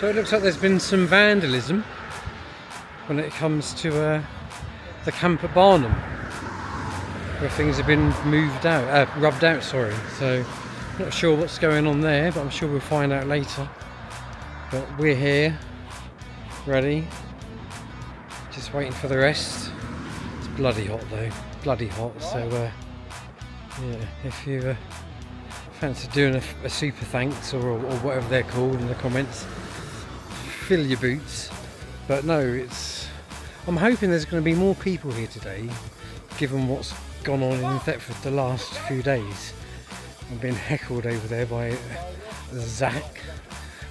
So it looks like there's been some vandalism when it comes to the camp at Barnham, where things have been rubbed out, sorry. So not sure what's going on there, but I'm sure we'll find out later. But we're here, ready, just waiting for the rest. It's bloody hot though, bloody hot. So yeah, if you fancy doing a super thanks or whatever they're called in the comments, fill your boots. But no, I'm hoping there's going to be more people here today, given what's gone on in Thetford the last few days. I've been heckled over there by Zach,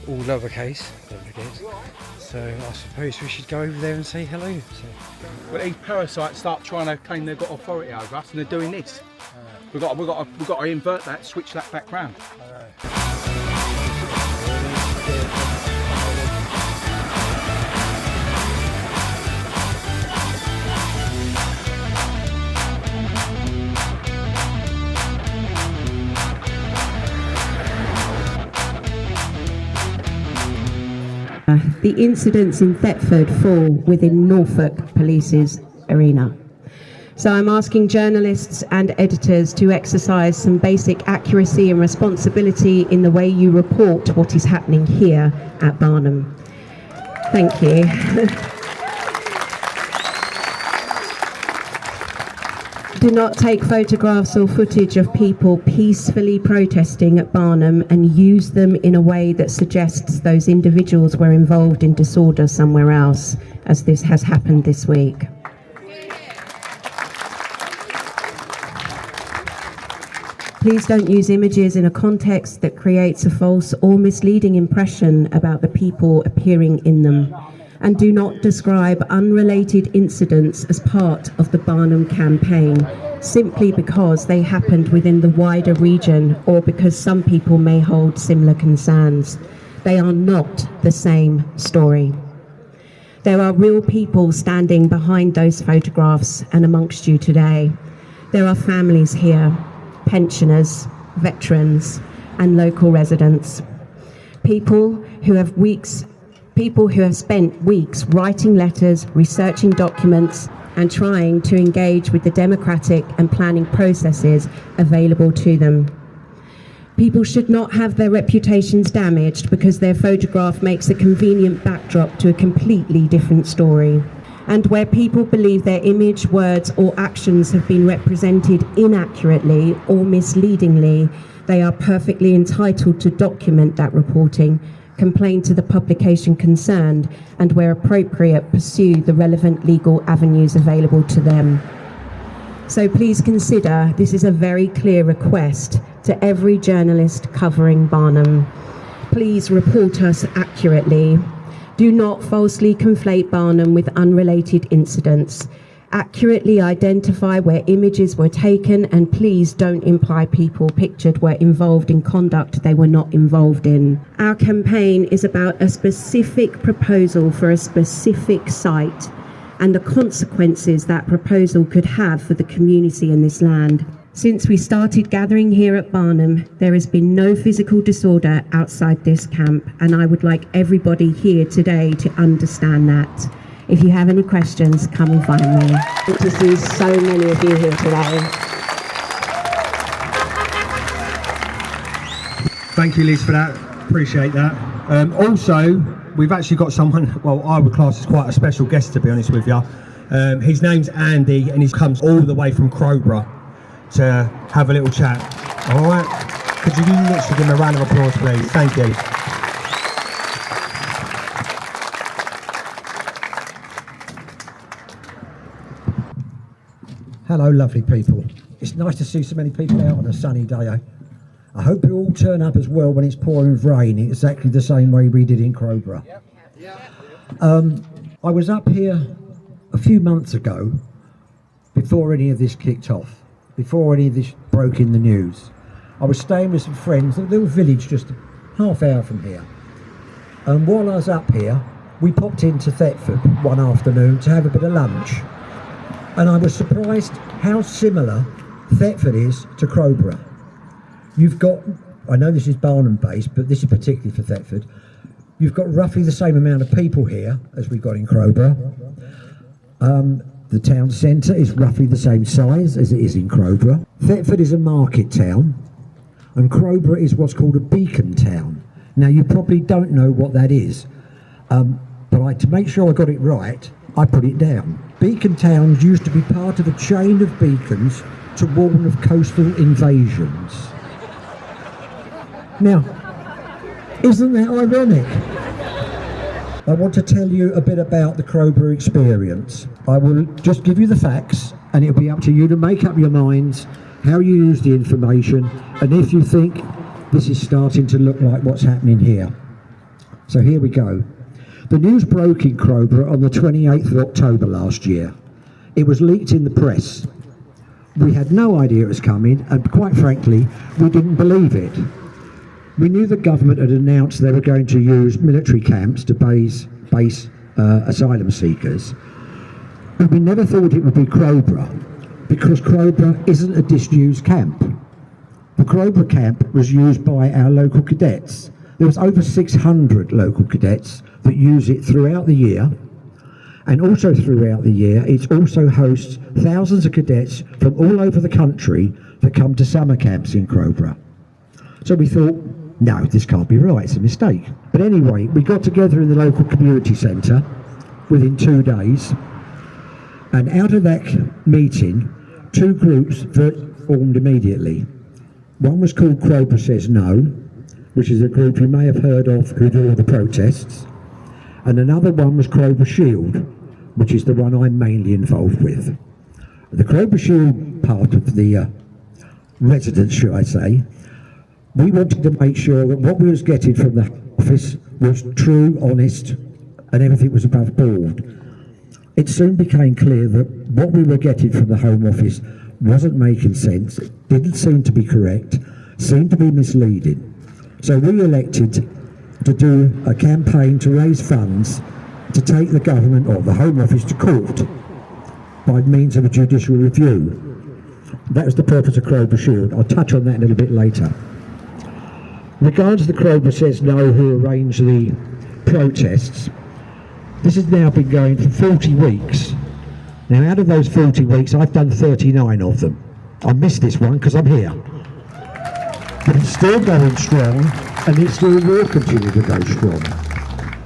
all lowercase, don't forget. So I suppose we should go over there and say hello. So. Well, these parasites start trying to claim they've got authority over us, and they're doing this. We've got to invert that, switch that back round. The incidents in Thetford fall within Norfolk Police's arena. So I'm asking journalists and editors to exercise some basic accuracy and responsibility in the way you report what is happening here at Barnham. Thank you. Do not take photographs or footage of people peacefully protesting at Barnham and use them in a way that suggests those individuals were involved in disorder somewhere else, as this has happened this week. Please don't use images in a context that creates a false or misleading impression about the people appearing in them. And do not describe unrelated incidents as part of the Barnham campaign, simply because they happened within the wider region or because some people may hold similar concerns. They are not the same story. There are real people standing behind those photographs and amongst you today. There are families here, pensioners, veterans, and local residents. People who have spent weeks writing letters, researching documents, and trying to engage with the democratic and planning processes available to them. People should not have their reputations damaged because their photograph makes a convenient backdrop to a completely different story. And where people believe their image, words, or actions have been represented inaccurately or misleadingly, they are perfectly entitled to document that reporting, complain to the publication concerned, and where appropriate, pursue the relevant legal avenues available to them. So please consider this is a very clear request to every journalist covering Barnham. Please report us accurately. Do not falsely conflate Barnham with unrelated incidents. Accurately identify where images were taken, and please don't imply people pictured were involved in conduct they were not involved in. Our campaign is about a specific proposal for a specific site and the consequences that proposal could have for the community in this land. Since we started gathering here at Barnham, there has been no physical disorder outside this camp, and I would like everybody here today to understand that. If you have any questions, come and find me. Good to see so many of you here today. Thank you, Liz, for that. Appreciate that. Also, we've actually got someone, well, I would class as quite a special guest, to be honest with you. His name's Andy, and he comes all the way from Crowborough to have a little chat. All right? Could you literally give him a round of applause, please? Thank you. Hello, lovely people. It's nice to see so many people out on a sunny day. I hope you all turn up as well when it's pouring with rain, exactly the same way we did in Crowborough. I was up here a few months ago, before any of this kicked off, before any of this broke in the news. I was staying with some friends at a little village just a half hour from here. And while I was up here, we popped into Thetford one afternoon to have a bit of lunch. And I was surprised how similar Thetford is to Crowborough. You've got, I know this is Barnham based, but this is particularly for Thetford, You've got roughly the same amount of people here as we've got in Crowborough. The town centre is roughly the same size as it is in Crowborough. Thetford is a market town, and Crowborough is what's called a beacon town. Now, you probably don't know what that is, but to make sure I got it right, I put it down. Beacon towns used to be part of a chain of beacons to warn of coastal invasions. Now, isn't that ironic? I want to tell you a bit about the Crowborough experience. I will just give you the facts, and it'll be up to you to make up your minds how you use the information, and if you think this is starting to look like what's happening here. So here we go. The news broke in Crowborough on the 28th of October last year. It was leaked in the press. We had no idea it was coming, and quite frankly, we didn't believe it. We knew the government had announced they were going to use military camps to base asylum seekers, but we never thought it would be Crowborough, because Crowborough isn't a disused camp. The Crowborough camp was used by our local cadets. There was over 600 local cadets that use it throughout the year, and also throughout the year it also hosts thousands of cadets from all over the country that come to summer camps in Crowborough. So we thought, no, this can't be right, it's a mistake. But anyway, we got together in the local community centre within 2 days, and out of that meeting, 2 groups formed immediately. One was called Crowborough Says No, which is a group you may have heard of who do all the protests, and another one was Crowborough Shield, which is the one I'm mainly involved with. The Crowborough Shield part of the residents, should I say, we wanted to make sure that what we was getting from the office was true, honest, and everything was above board. It soon became clear that what we were getting from the Home Office wasn't making sense, didn't seem to be correct, seemed to be misleading. So we elected to do a campaign to raise funds to take the government or the Home Office to court by means of a judicial review. That was the purpose of Crowborough Shield. I'll touch on that a little bit later. Regards the Crowborough Says No, who arranged the protests, this has now been going for 40 weeks. Now, out of those 40 weeks, I've done 39 of them. I missed this one because I'm here. But it's still going strong, and it still will continue to go strong.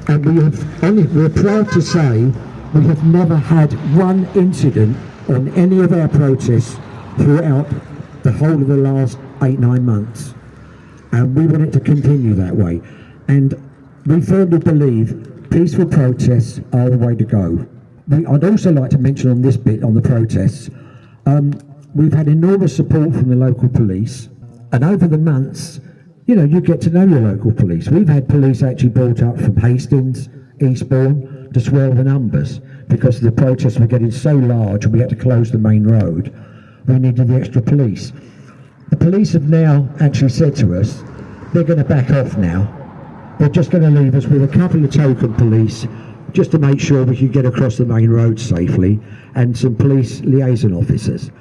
And we're proud to say we have never had one incident on any of our protests throughout the whole of the last 8-9 months. And we want it to continue that way. And we firmly believe peaceful protests are the way to go. I'd also like to mention on this bit, on the protests, we've had enormous support from the local police, and over the months, you know, you get to know your local police. We've had police actually brought up from Hastings, Eastbourne, to swell the numbers, because the protests were getting so large and we had to close the main road. We needed the extra police. The police have now actually said to us, they're going to back off now. They're just going to leave us with a couple of token police just to make sure we can get across the main road safely, and some police liaison officers.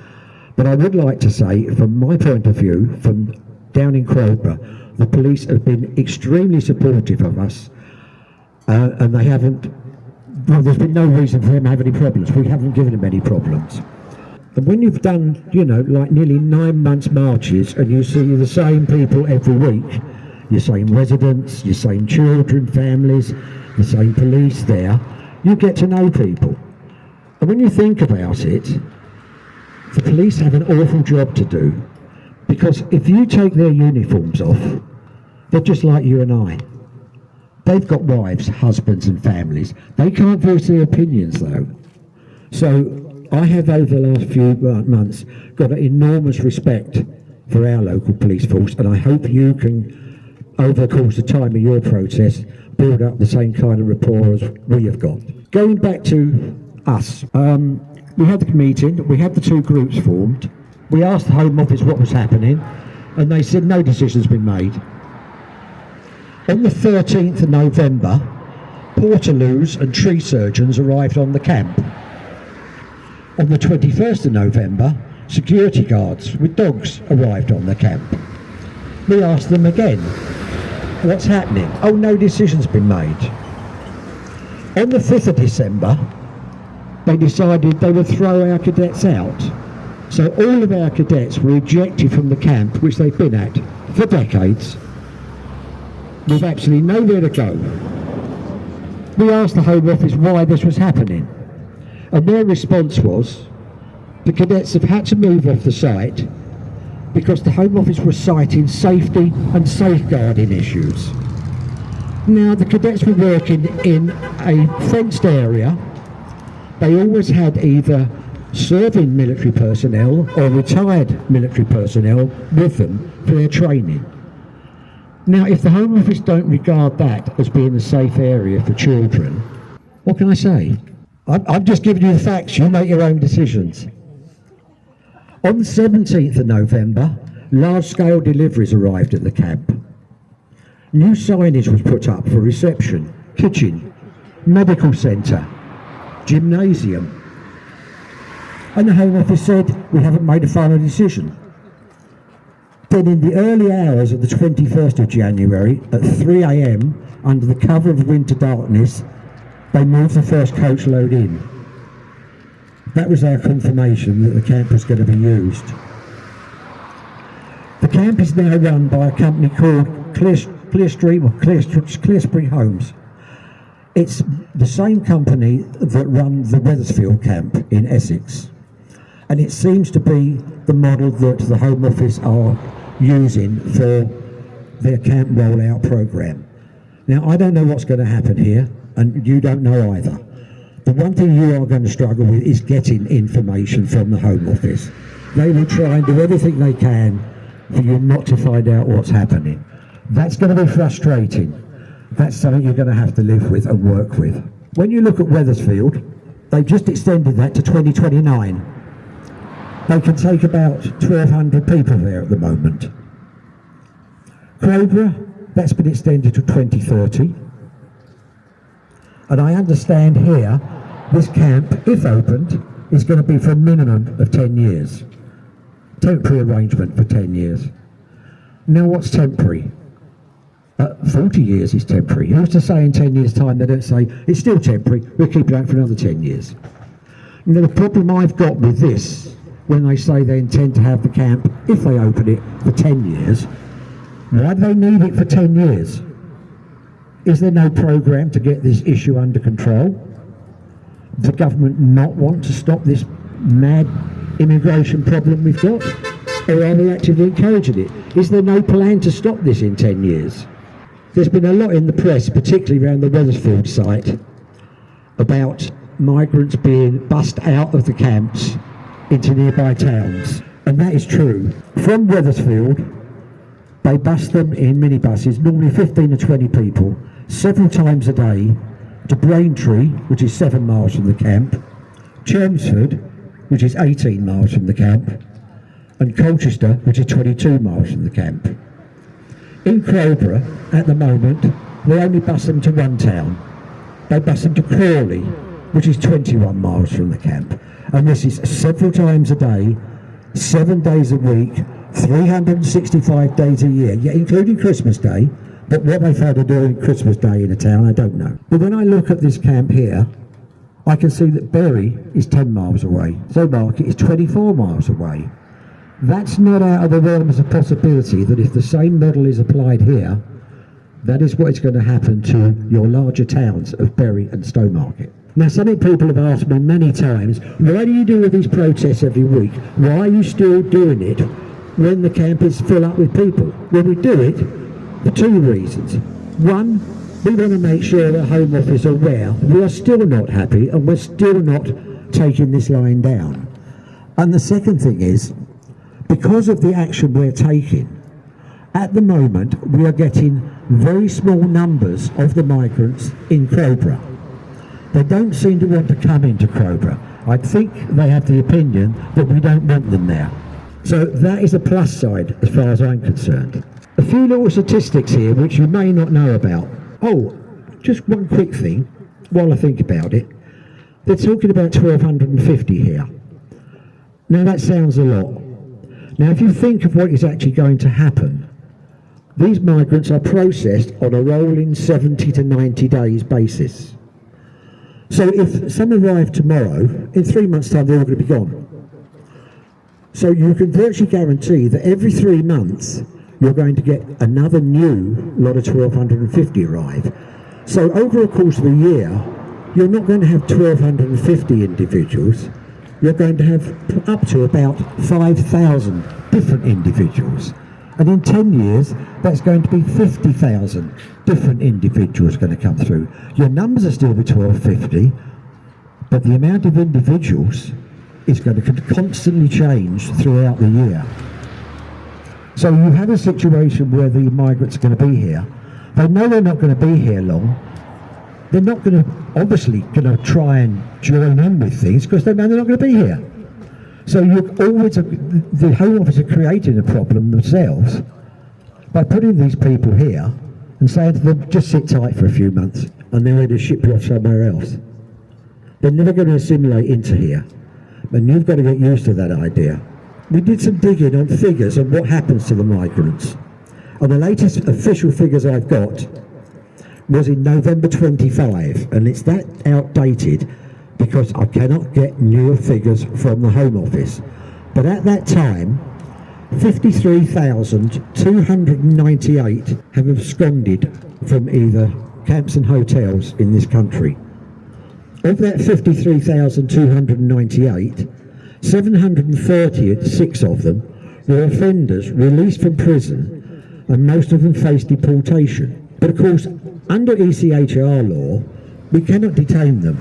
But I would like to say, from my point of view, from down in Crowborough, the police have been extremely supportive of us, and they haven't, well, there's been no reason for them to have any problems. We haven't given them any problems. And when you've done, you know, like nearly 9 months marches, and you see the same people every week, your same residents, your same children, families, the same police there, you get to know people. And when you think about it, the police have an awful job to do, because if you take their uniforms off, they're just like you and I. They've got wives, husbands and families. They can't voice their opinions though. So I have over the last few months got an enormous respect for our local police force, and I hope you can, over the course of time of your protest, build up the same kind of rapport as we have got. Going back to us, we had the meeting, we had the 2 groups formed, we asked the Home Office what was happening, and they said no decision's been made. On the 13th of November, portaloos and tree surgeons arrived on the camp. On the 21st of November, security guards with dogs arrived on the camp. We asked them again, what's happening? Oh, no decision's been made. On the 5th of December, they decided they would throw our cadets out. So all of our cadets were ejected from the camp, which they've been at for decades, with absolutely nowhere to go. We asked the Home Office why this was happening, and their response was the cadets have had to move off the site because the Home Office was citing safety and safeguarding issues. Now, the cadets were working in a fenced area. They always had either serving military personnel or retired military personnel with them for their training. Now, if the Home Office don't regard that as being a safe area for children, what can I say? I'm just giving you the facts, you make your own decisions. On the 17th of November, large-scale deliveries arrived at the camp. New signage was put up for reception, kitchen, medical centre, gymnasium. And the Home Office said, we haven't made a final decision. Then in the early hours of the 21st of January, at 3 a.m, under the cover of winter darkness, they moved the first coach load in. That was our confirmation that the camp was going to be used. The camp is now run by a company called Clearspring Homes. It's the same company that run the Wethersfield camp in Essex. And it seems to be the model that the Home Office are using for their camp rollout programme. Now, I don't know what's going to happen here, and you don't know either. The one thing you are going to struggle with is getting information from the Home Office. They will try and do everything they can for you not to find out what's happening. That's going to be frustrating. That's something you're going to have to live with and work with. When you look at Wethersfield, they've just extended that to 2029. They can take about 1,200 people there at the moment. Crowborough, that's been extended to 2030. And I understand here, this camp, if opened, is going to be for a minimum of 10 years. Temporary arrangement for 10 years. Now, what's temporary? 40 years is temporary. Who's to say in 10 years' time they don't say, it's still temporary, we'll keep it out for another 10 years. Now, the problem I've got with this, when they say they intend to have the camp, if they open it, for 10 years, why do they need it for 10 years? Is there no programme to get this issue under control? Does the government not want to stop this mad immigration problem we've got? Or are they actively encouraging it? Is there no plan to stop this in 10 years? There's been a lot in the press, particularly around the Wethersfield site, about migrants being bussed out of the camps into nearby towns. And that is true. From Wethersfield, they bus them in minibuses, normally 15 to 20 people, several times a day, to Braintree, which is 7 miles from the camp, Chelmsford, which is 18 miles from the camp, and Colchester, which is 22 miles from the camp. In Crowborough, at the moment, they only bus them to one town. They bus them to Crawley, which is 21 miles from the camp. And this is several times a day, 7 days a week, 365 days a year, yeah, including Christmas Day. But what they found to do on Christmas Day in a town, I don't know. But when I look at this camp here, I can see that Bury is 10 miles away. Market is 24 miles away. That's not out of the realms of possibility that if the same model is applied here, that is what is going to happen to your larger towns of Bury and Stowmarket. Now, some people have asked me many times, why do you do all these protests every week? Why are you still doing it when the camp is full up with people? Well, we do it for 2 reasons. One, we want to make sure the Home Office are aware we are still not happy and we're still not taking this line down. And the second thing is, because of the action we're taking, at the moment we are getting very small numbers of the migrants in Crowborough. They don't seem to want to come into Crowborough. I think they have the opinion that we don't want them there. So that is a plus side as far as I'm concerned. A few little statistics here which you may not know about. Oh, just one quick thing while I think about it. They're talking about 1,250 here. Now that sounds a lot. Now if you think of what is actually going to happen These migrants are processed on a rolling 70 to 90 days basis. So if some arrive tomorrow, in 3 months' time they're all going to be gone. So you can virtually guarantee that every 3 months you're going to get another new lot of 1,250 arrive. So over a course of a year, you're not going to have 1,250 individuals, you're going to have up to about 5,000 different individuals. And in 10 years, that's going to be 50,000 different individuals going to come through. Your numbers are still be 1,250, but the amount of individuals is going to constantly change throughout the year. So you have a situation where the migrants are going to be here. They know they're not going to be here long. They're not going to, obviously, going to try and join in with things because they know they're not going to be here. So you're always, the Home Office are creating a problem themselves by putting these people here and saying to them, just sit tight for a few months and they're ready to ship you off somewhere else. They're never going to assimilate into here. And you've got to get used to that idea. We did some digging on figures on what happens to the migrants. And the latest official figures I've got was in November 25, and it's that outdated because I cannot get newer figures from the Home Office. But at that time, 53,298 have absconded from either camps and hotels in this country. Of that 53,298, 736 of them were offenders released from prison, and most of them faced deportation. But of course, under ECHR law, we cannot detain them.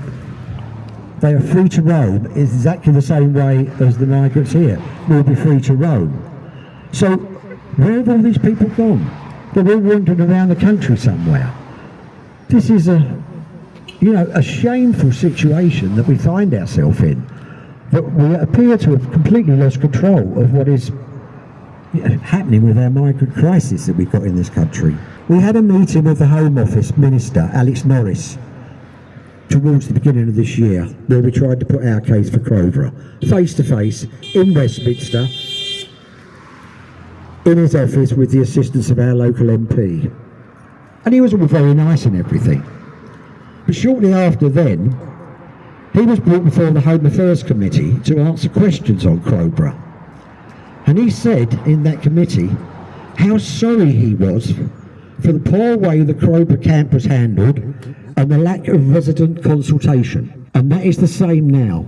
They are free to roam in exactly the same way as the migrants here will be free to roam. So where have all these people gone? They're all wandering around the country somewhere. This is a shameful situation that we find ourselves in. That we appear to have completely lost control of what is happening with our migrant crisis that we've got in this country. We had a meeting with the Home Office Minister, Alex Norris, towards the beginning of this year, where we tried to put our case for Crowborough, face to face, in Westminster, in his office with the assistance of our local MP. And he was all very nice and everything. But shortly after then, he was brought before the Home Affairs Committee to answer questions on Crowborough. And he said in that committee how sorry he was for the poor way the Crowborough camp was handled and the lack of resident consultation. And that is the same now.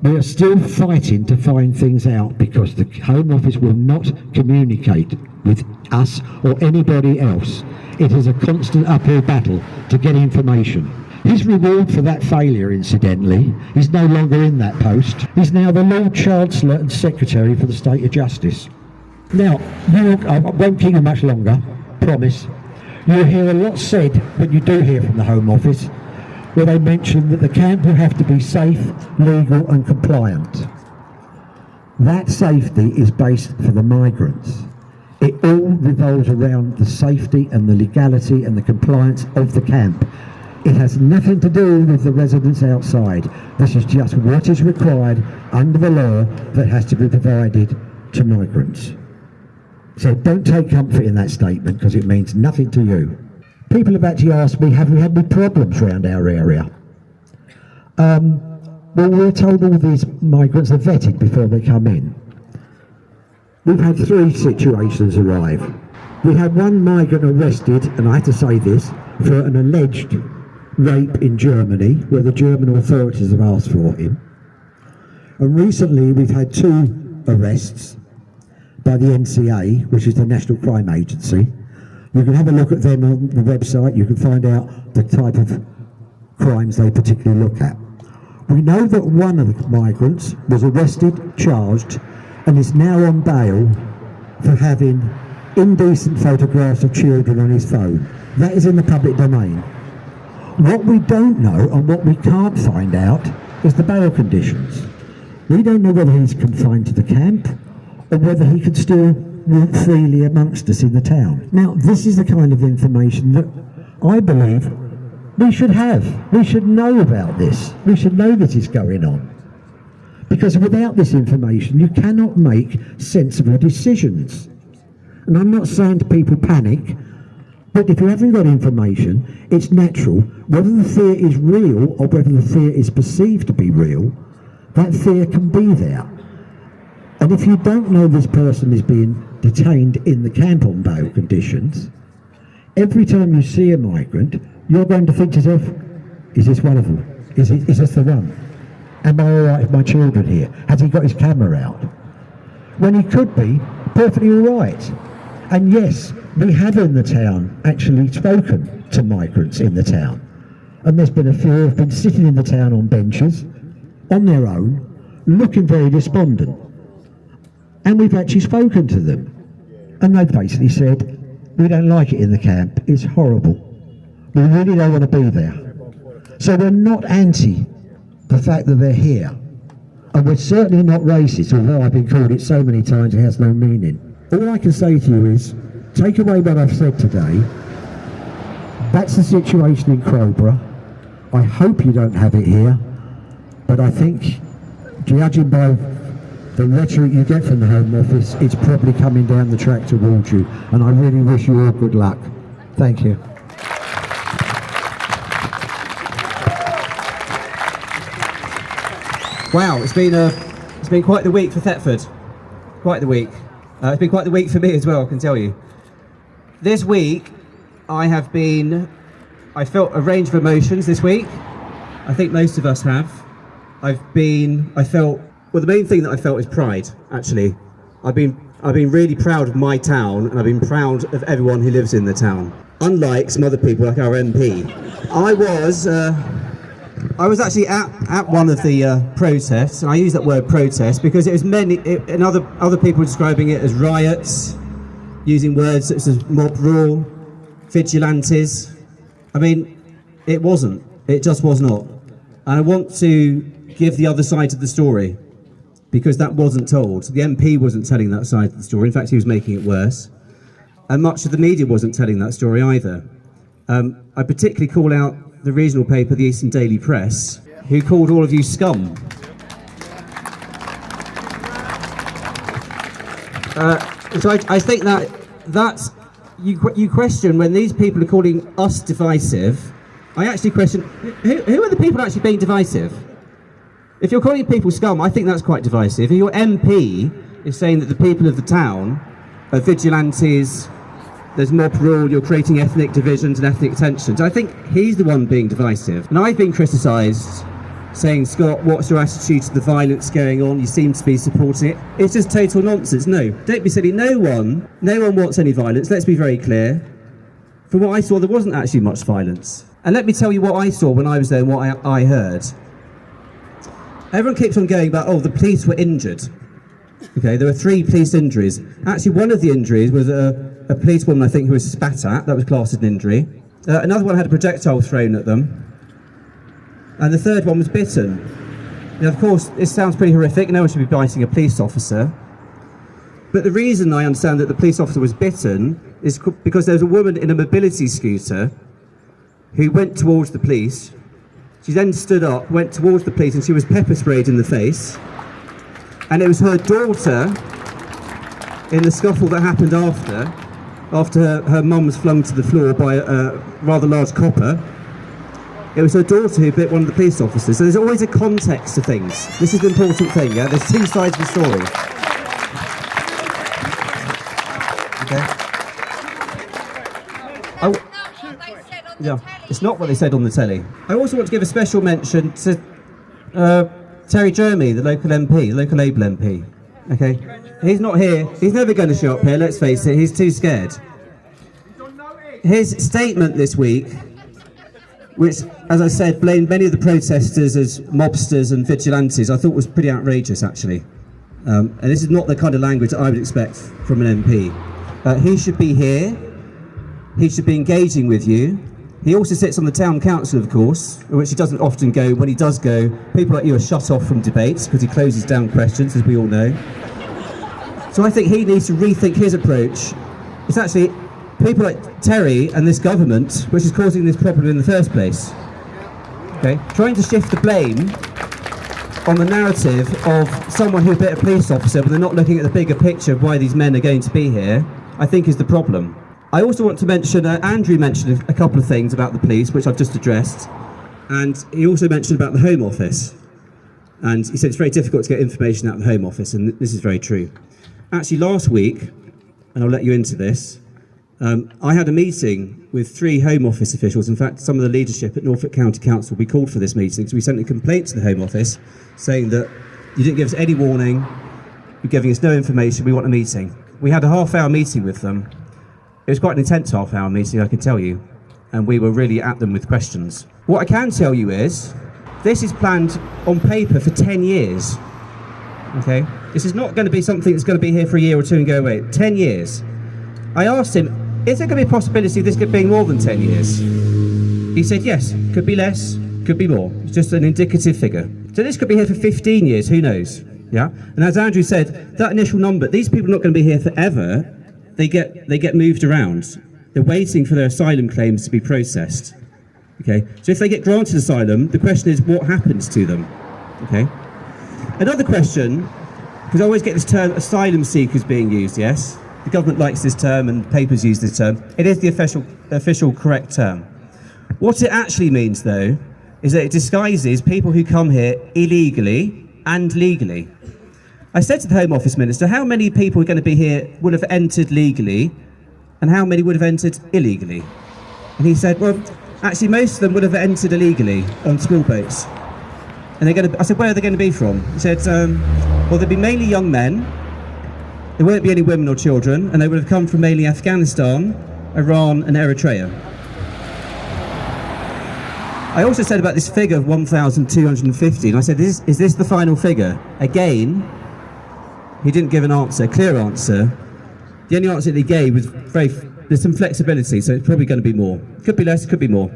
We are still fighting to find things out because the Home Office will not communicate with us or anybody else. It is a constant uphill battle to get information. His reward for that failure, incidentally, is no longer in that post. He's now the Lord Chancellor and Secretary for the State of Justice. Now, I won't keep you much longer, promise. You'll hear a lot said when you do hear from the Home Office, where they mention that the camp will have to be safe, legal and compliant. That safety is based for the migrants. It all revolves around the safety and the legality and the compliance of the camp. It has nothing to do with the residents outside. This is just what is required under the law that has to be provided to migrants. So don't take comfort in that statement because it means nothing to you. People have actually asked me, have we had any problems around our area? Well, we're told all these migrants are vetted before they come in. We've had 3 situations arrive. We had one migrant arrested, and I have to say this, for an alleged rape in Germany, where the German authorities have asked for him. And recently we've had 2 arrests by the NCA, which is the National Crime Agency. You can have a look at them on the website. You can find out the type of crimes they particularly look at. We know that one of the migrants was arrested, charged, and is now on bail for having indecent photographs of children on his phone. That is in the public domain. What we don't know and what we can't find out is the bail conditions. We don't know whether he's confined to the camp or whether he can still walk freely amongst us in the town. Now, this is the kind of information that I believe we should have. We should know about this. We should know this is going on. Because without this information, you cannot make sensible decisions. And I'm not saying to people panic, but if you haven't got information, it's natural. Whether the fear is real or whether the fear is perceived to be real, that fear can be there. And if you don't know this person is being detained in the camp on bail conditions, every time you see a migrant, you're going to think to yourself, is this one of them? Is this the one? Am I all right with my children here? Has he got his camera out? When he could be perfectly all right. And yes, we have in the town actually spoken to migrants in the town. And there's been a few who have been sitting in the town on benches, on their own, looking very despondent. And we've actually spoken to them. And they've basically said, we don't like it in the camp, it's horrible. We really don't want to be there. So we're not anti the fact that they're here. And we're certainly not racist, although I've been called it so many times it has no meaning. All I can say to you is, take away what I've said today. That's the situation in Crowborough. I hope you don't have it here, but I think, judging by the rhetoric you get from the Home Office, it's probably coming down the track towards you, and I really wish you all good luck. Thank you. Wow, it's been quite the week for Thetford. Quite the week. It's been quite the week for me as well, I can tell you. This week, I felt a range of emotions this week. I think most of us have. Well, the main thing that I felt is pride, actually. I've been really proud of my town, and I've been proud of everyone who lives in the town. Unlike some other people, like our MP. I was actually at one of the protests, and I use that word protest because it was and other people describing it as riots, using words such as mob rule, vigilantes. I mean, it wasn't. It just was not. And I want to give the other side of the story, because that wasn't told. The MP wasn't telling that side of the story. In fact, he was making it worse. And much of the media wasn't telling that story either. I particularly call out the regional paper, the Eastern Daily Press, who called all of you scum. So I think that's you question when these people are calling us divisive. I actually question who are the people actually being divisive? If you're calling people scum, I think that's quite divisive. If your MP is saying that the people of the town are vigilantes, there's mob rule, you're creating ethnic divisions and ethnic tensions, I think he's the one being divisive. And I've been criticised, saying, Scott, what's your attitude to the violence going on? You seem to be supporting it. It's just total nonsense. No, don't be silly. No one wants any violence. Let's be very clear. From what I saw, there wasn't actually much violence. And let me tell you what I saw when I was there and what I heard. Everyone keeps on going about, the police were injured. Okay, there were 3 police injuries. Actually, one of the injuries was a policewoman, I think, who was spat at. That was classed as an injury. Another one had a projectile thrown at them. And the third one was bitten. Now, of course, this sounds pretty horrific. No one should be biting a police officer. But the reason I understand that the police officer was bitten is because there was a woman in a mobility scooter who went towards the police. She then stood up, went towards the police, and she was pepper sprayed in the face. And it was her daughter, in the scuffle that happened after her mum was flung to the floor by a rather large copper. It was her daughter who bit one of the police officers. So there's always a context to things. This is the important thing, yeah? There's 2 sides of the story. Okay. Yeah, it's not what they said on the telly. I also want to give a special mention to Terry Jeremy, the local MP, the local Labour MP. Okay, he's not here. He's never going to show up here. Let's face it. He's too scared. His statement this week, which, as I said, blamed many of the protesters as mobsters and vigilantes, I thought was pretty outrageous, actually. And this is not the kind of language that I would expect from an MP. He should be here. He should be engaging with you. He also sits on the town council, of course, which he doesn't often go. When he does go, people like you are shut off from debates because he closes down questions, as we all know. So I think he needs to rethink his approach. It's actually people like Terry and this government which is causing this problem in the first place. Okay, trying to shift the blame on the narrative of someone who bit a police officer, but they're not looking at the bigger picture of why these men are going to be here. I think is the problem. I also want to mention, Andrew mentioned a couple of things about the police, which I've just addressed, and he also mentioned about the Home Office. And he said it's very difficult to get information out of the Home Office, and this is very true. Actually, last week, and I'll let you into this, I had a meeting with 3 Home Office officials. In fact, some of the leadership at Norfolk County Council, we called for this meeting, so we sent a complaint to the Home Office saying that you didn't give us any warning, you're giving us no information, we want a meeting. We had a half-hour meeting with them. It was quite an intense half-hour meeting, I can tell you, and we were really at them with questions. What I can tell you is, this is planned on paper for 10 years, okay? This is not going to be something that's going to be here for a year or two and go away. 10 years. I asked him, is there going to be a possibility of this being more than 10 years? He said yes, could be less, could be more. It's just an indicative figure. So this could be here for 15 years, who knows? Yeah. And as Andrew said, that initial number, these people are not going to be here forever. They get moved around. They're waiting for their asylum claims to be processed. Okay. So if they get granted asylum, the question is what happens to them? Okay. Another question, because I always get this term asylum seekers being used, yes? The government likes this term and papers use this term. It is the official correct term. What it actually means, though, is that it disguises people who come here illegally and legally. I said to the Home Office Minister, how many people are going to be here would have entered legally and how many would have entered illegally? And he said, well, actually most of them would have entered illegally on school boats. And I said, where are they going to be from? He said, well, there'd be mainly young men. There won't be any women or children, and they would have come from mainly Afghanistan, Iran and Eritrea. I also said about this figure of 1,250, and I said, is this the final figure? Again, he didn't give an answer, a clear answer. The only answer that he gave was there's some flexibility, so it's probably going to be more. Could be less, could be more.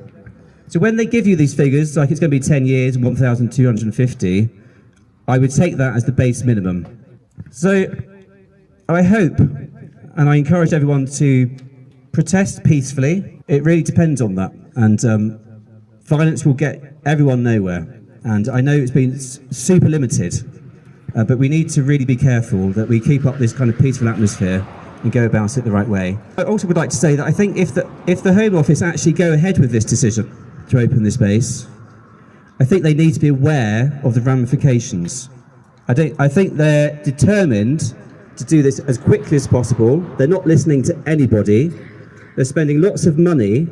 So when they give you these figures, like it's going to be 10 years and 1,250, I would take that as the base minimum. So I hope, and I encourage everyone to protest peacefully. It really depends on that, and violence will get everyone nowhere. And I know it's been super limited, but we need to really be careful that we keep up this kind of peaceful atmosphere and go about it the right way. I also would like to say that I think if the Home Office actually go ahead with this decision to open this base, I think they need to be aware of the ramifications. I think they're determined to do this as quickly as possible. They're not listening to anybody. They're spending lots of money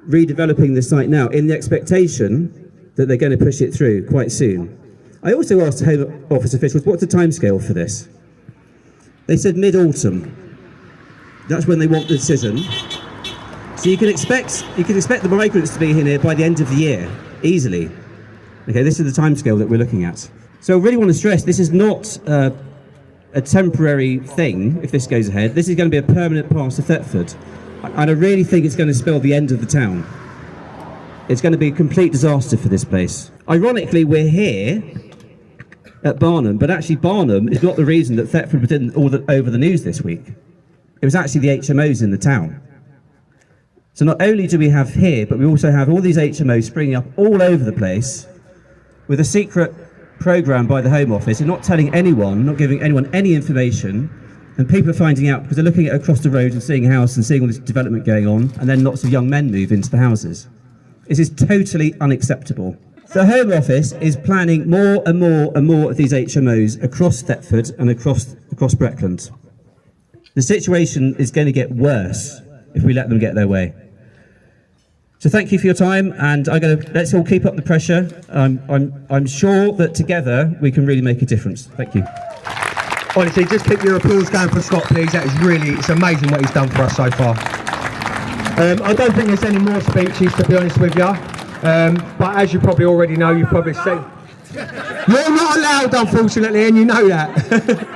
redeveloping the site now in the expectation that they're going to push it through quite soon. I also asked Home Office officials, what's the timescale for this? They said mid-autumn. That's when they want the decision. So you can expect the migrants to be here by the end of the year, easily. Okay, this is the timescale that we're looking at. So I really want to stress, this is not a temporary thing, if this goes ahead. This is going to be a permanent pass to Thetford. And I really think it's going to spell the end of the town. It's going to be a complete disaster for this place. Ironically, we're here at Barnham, but actually Barnham is not the reason that Thetford was over the news this week. It was actually the HMOs in the town. So not only do we have here, but we also have all these HMOs springing up all over the place with a secret programme by the Home Office and not telling anyone, not giving anyone any information, and people are finding out because they're looking at across the road and seeing a house and seeing all this development going on, and then lots of young men move into the houses. This is totally unacceptable. The Home Office is planning more and more and more of these HMOs across Thetford and across Breckland. The situation is going to get worse if we let them get their way. So thank you for your time, and let's all keep up the pressure. I'm sure that together we can really make a difference. Thank you. Honestly, just keep your applause going for Scott, please. It's amazing what he's done for us so far. I don't think there's any more speeches, to be honest with you. But as you probably already know, you've probably seen. You're not allowed, unfortunately, and you know that.